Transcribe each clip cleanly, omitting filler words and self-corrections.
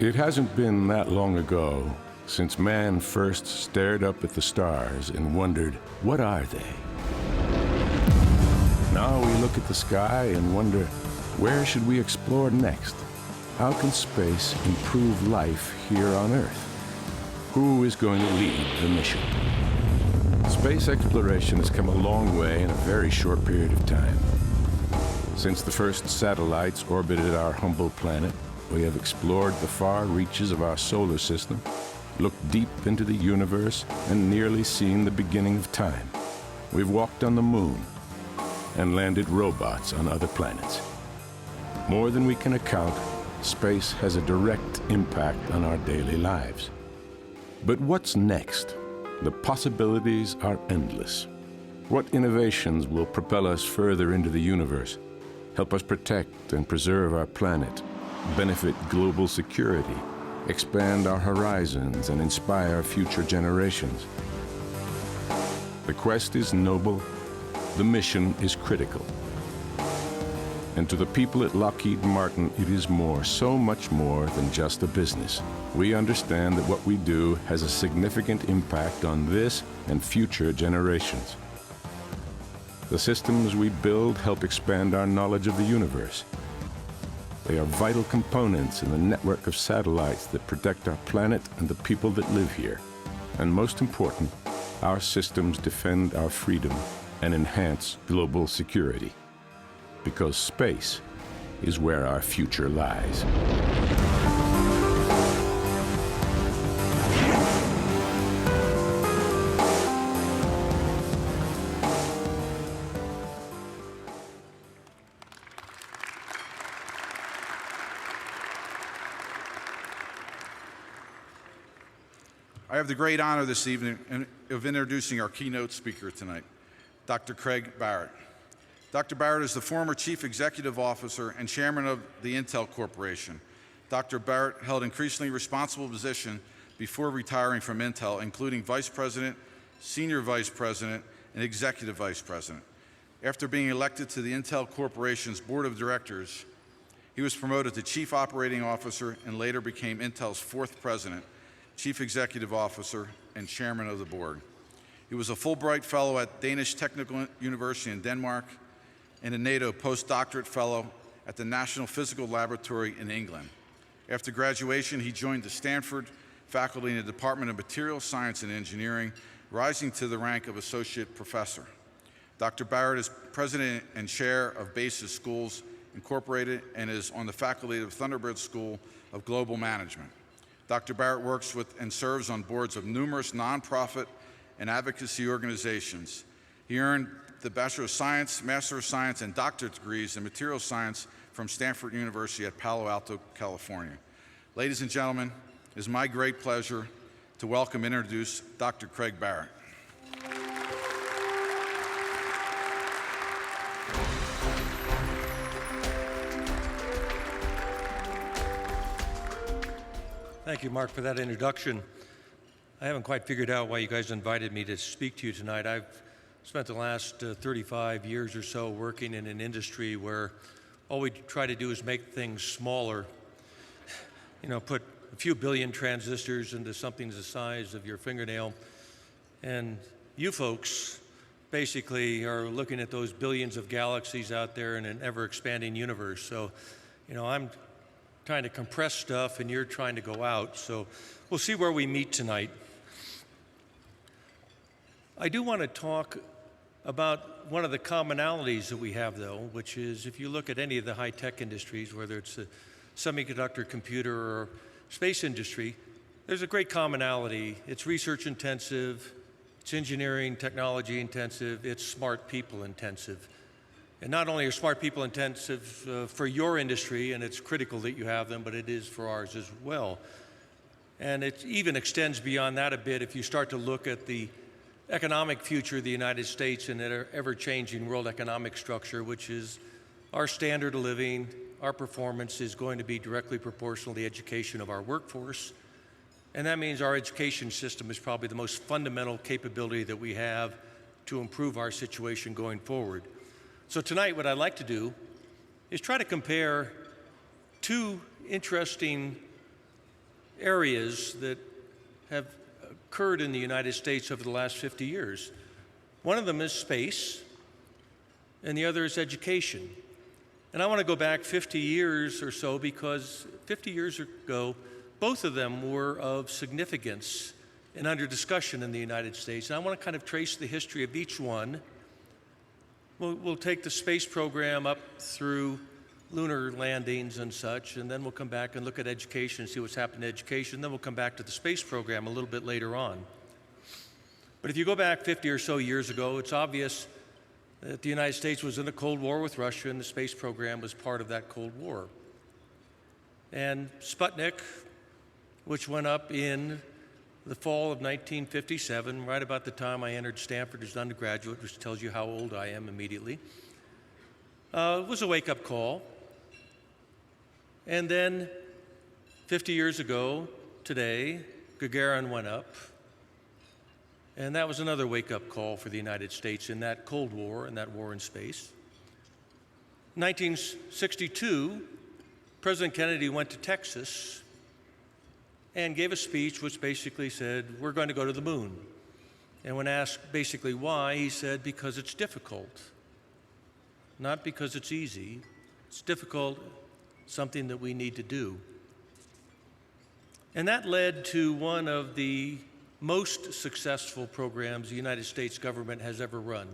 It hasn't been that long ago since man first stared up at the stars and wondered, what are they? Now we look at the sky and wonder, where should we explore next? How can space improve life here on Earth? Who is going to lead the mission? Space exploration has come a long way in a very short period of time. Since the first satellites orbited our humble planet, we have explored the far reaches of our solar system, looked deep into the universe, and nearly seen the beginning of time. We've walked on the moon and landed robots on other planets. More than we can account, space has a direct impact on our daily lives. But what's next? The possibilities are endless. What innovations will propel us further into the universe, help us protect and preserve our planet, benefit global security, expand our horizons, and inspire future generations? The quest is noble, the mission is critical. And to the people at Lockheed Martin, it is more, so much more than just a business. We understand that what we do has a significant impact on this and future generations. The systems we build help expand our knowledge of the universe. They are vital components in the network of satellites that protect our planet and the people that live here. And most important, our systems defend our freedom and enhance global security. Because space is where our future lies. I have the great honor this evening of introducing our keynote speaker tonight, Dr. Craig Barrett. Dr. Barrett is the former Chief Executive Officer and Chairman of the Intel Corporation. Dr. Barrett held increasingly responsible positions before retiring from Intel, including Vice President, Senior Vice President, and Executive Vice President. After being elected to the Intel Corporation's Board of Directors, he was promoted to Chief Operating Officer and later became Intel's fourth President, Chief Executive Officer, and Chairman of the Board. He was a Fulbright Fellow at Danish Technical University in Denmark and a NATO postdoctorate fellow at the National Physical Laboratory in England. After graduation, he joined the Stanford faculty in the Department of Materials Science and Engineering, rising to the rank of Associate Professor. Dr. Barrett is President and Chair of Basis Schools Incorporated and is on the faculty of Thunderbird School of Global Management. Dr. Barrett works with and serves on boards of numerous nonprofit and advocacy organizations. He earned the Bachelor of Science, Master of Science, and doctorate degrees in Materials Science from Stanford University at Palo Alto, California. Ladies and gentlemen, it is my great pleasure to welcome and introduce Dr. Craig Barrett. Thank you, Mark, for that introduction. I haven't quite figured out why you guys invited me to speak to you tonight. I've spent the last 35 years or so working in an industry where all we try to do is make things smaller. You know, put a few billion transistors into something the size of your fingernail. And you folks basically are looking at those billions of galaxies out there in an ever-expanding universe. So, you know, I'm trying to compress stuff and you're trying to go out. So we'll see where we meet tonight. I do want to talk about one of the commonalities that we have, though, which is if you look at any of the high-tech industries, whether it's the semiconductor, computer, or space industry, there's a great commonality. It's research intensive, it's engineering, technology intensive, it's smart people intensive. And not only are smart people intensive for your industry, and it's critical that you have them, but it is for ours as well. And it even extends beyond that a bit if you start to look at the economic future of the United States and an ever-changing world economic structure, which is our standard of living, our performance is going to be directly proportional to the education of our workforce. And that means our education system is probably the most fundamental capability that we have to improve our situation going forward. So tonight, what I'd like to do is try to compare two interesting areas that have occurred in the United States over the last 50 years. One of them is space, and the other is education. And I want to go back 50 years or so because 50 years ago, both of them were of significance and under discussion in the United States. And I want to kind of trace the history of each one. We'll take the space program up through lunar landings and such, and then we'll come back and look at education and see what's happened to education. Then we'll come back to the space program a little bit later on. But if you go back 50 or so years ago, it's obvious that the United States was in a Cold War with Russia, and the space program was part of that Cold War. And Sputnik, which went up in the fall of 1957, right about the time I entered Stanford as an undergraduate, which tells you how old I am immediately, was a wake-up call. And then 50 years ago today, Gagarin went up. And that was another wake-up call for the United States in that Cold War and that war in space. 1962, President Kennedy went to Texas and gave a speech which basically said, we're going to go to the moon. And when asked basically why, he said, because it's difficult. Not because it's easy. It's difficult, something that we need to do. And that led to one of the most successful programs the United States government has ever run.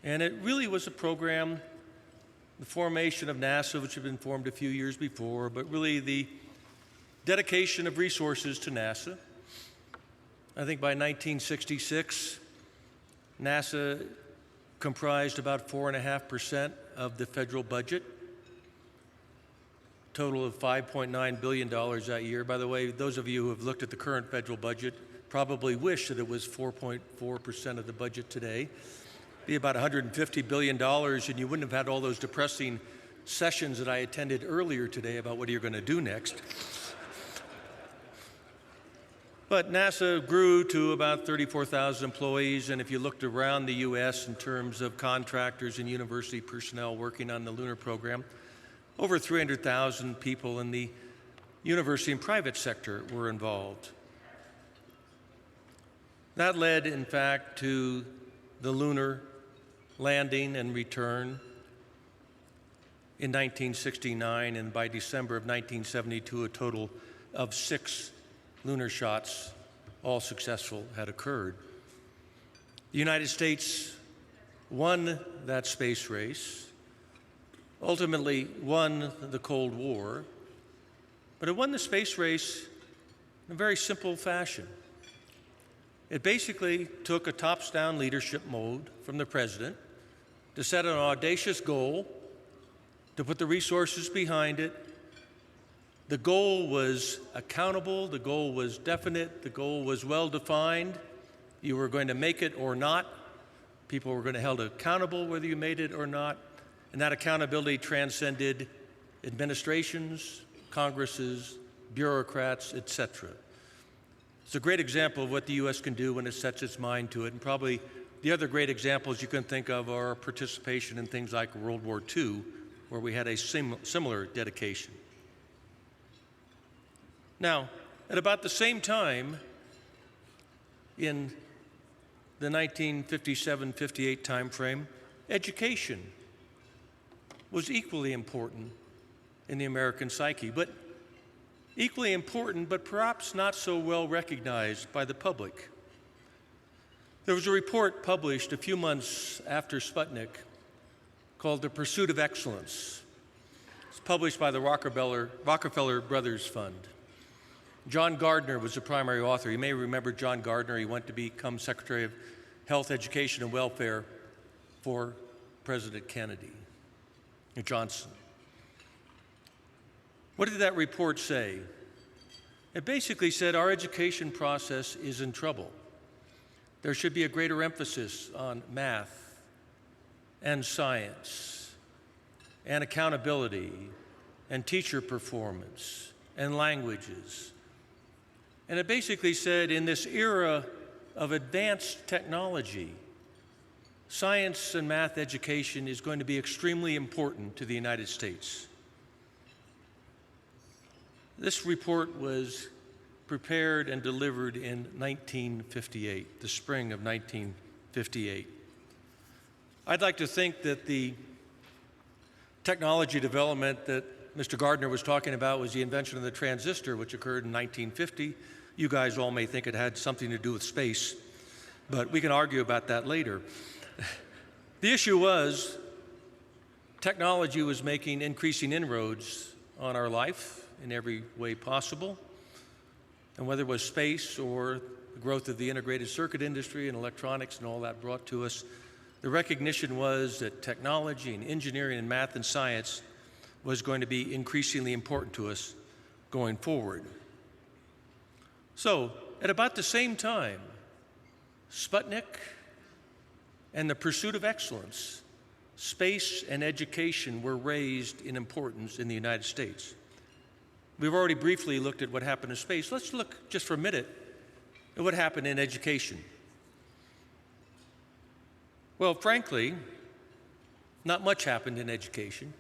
And it really was a program, the formation of NASA, which had been formed a few years before, but really the dedication of resources to NASA. I think by 1966, NASA comprised about 4.5% of the federal budget, total of $5.9 billion that year. By the way, those of you who have looked at the current federal budget probably wish that it was 4.4% of the budget today. It'd be about $150 billion, and you wouldn't have had all those depressing sessions that I attended earlier today about what you're going to do next. But NASA grew to about 34,000 employees, and if you looked around the U.S. in terms of contractors and university personnel working on the lunar program, over 300,000 people in the university and private sector were involved. That led, in fact, to the lunar landing and return in 1969, and by December of 1972, a total of 6 lunar shots, all successful, had occurred. The United States won that space race, ultimately won the Cold War, but it won the space race in a very simple fashion. It basically took a tops-down leadership mode from the president to set an audacious goal, to put the resources behind it. The goal was accountable, the goal was definite, the goal was well-defined. You were going to make it or not. People were going to be held accountable whether you made it or not. And that accountability transcended administrations, Congresses, bureaucrats, etc. It's a great example of what the U.S. can do when it sets its mind to it. And probably the other great examples you can think of are participation in things like World War II, where we had a similar dedication. Now, at about the same time, in the 1957-58 timeframe, education was equally important in the American psyche, but equally important, but perhaps not so well recognized by the public. There was a report published a few months after Sputnik called The Pursuit of Excellence. It's published by the Rockefeller Brothers Fund. John Gardner was the primary author. You may remember John Gardner. He went to become Secretary of Health, Education, and Welfare for President Kennedy, Johnson. What did that report say? It basically said our education process is in trouble. There should be a greater emphasis on math and science and accountability and teacher performance and languages. And it basically said in this era of advanced technology, science and math education is going to be extremely important to the United States. This report was prepared and delivered in 1958, the spring of 1958. I'd like to think that the technology development that Mr. Gardner was talking about was the invention of the transistor, which occurred in 1950. You guys all may think it had something to do with space, but we can argue about that later. The issue was technology was making increasing inroads on our life in every way possible. And whether it was space or the growth of the integrated circuit industry and electronics and all that brought to us, the recognition was that technology and engineering and math and science was going to be increasingly important to us going forward. So, at about the same time, Sputnik and the pursuit of excellence, space and education were raised in importance in the United States. We've already briefly looked at what happened in space. Let's look just for a minute at what happened in education. Well, frankly, not much happened in education.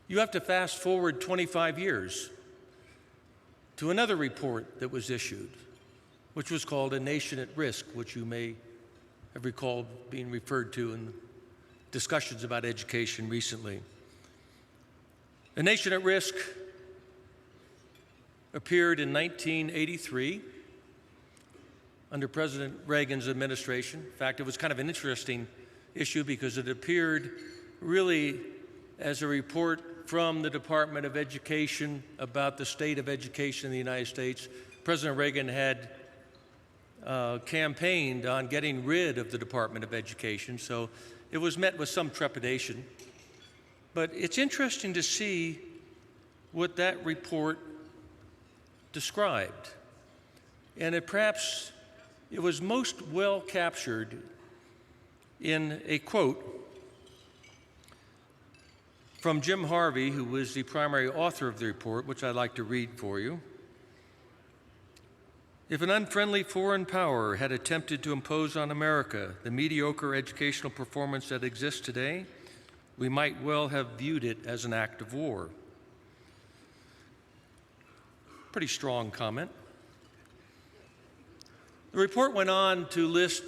You have to fast forward 25 years to another report that was issued, which was called A Nation at Risk, which you may have recalled being referred to in discussions about education recently. A Nation at Risk appeared in 1983 under President Reagan's administration. In fact, it was kind of an interesting issue because it appeared really as a report from the Department of Education about the state of education in the United States. President Reagan had campaigned on getting rid of the Department of Education, so it was met with some trepidation. But it's interesting to see what that report described. And it was most well captured in a quote from Jim Harvey, who was the primary author of the report, which I'd like to read for you. If an unfriendly foreign power had attempted to impose on America the mediocre educational performance that exists today, we might well have viewed it as an act of war. Pretty strong comment. The report went on to list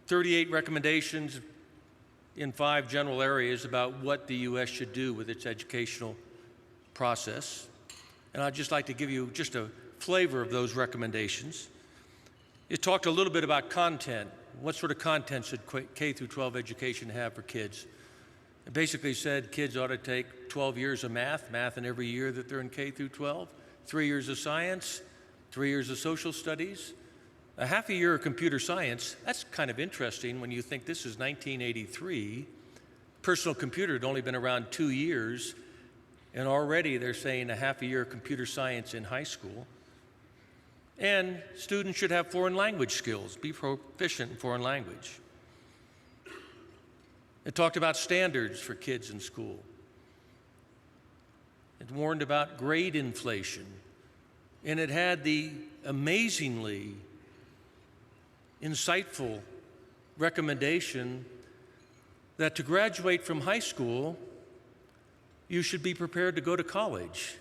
38 recommendations in 5 general areas about what the U.S. should do with its educational process. And I'd just like to give you just a flavor of those recommendations. It talked a little bit about content. What sort of content should K through 12 education have for kids? It basically said kids ought to take 12 years of math in every year that they're in K through 12, 3 years of science, 3 years of social studies, a half a year of computer science. That's kind of interesting when you think this is 1983. Personal computer had only been around 2 years, and already they're saying a half a year of computer science in high school. And students should have foreign language skills, be proficient in foreign language. It talked about standards for kids in school. It warned about grade inflation. And it had the amazingly insightful recommendation that to graduate from high school, you should be prepared to go to college.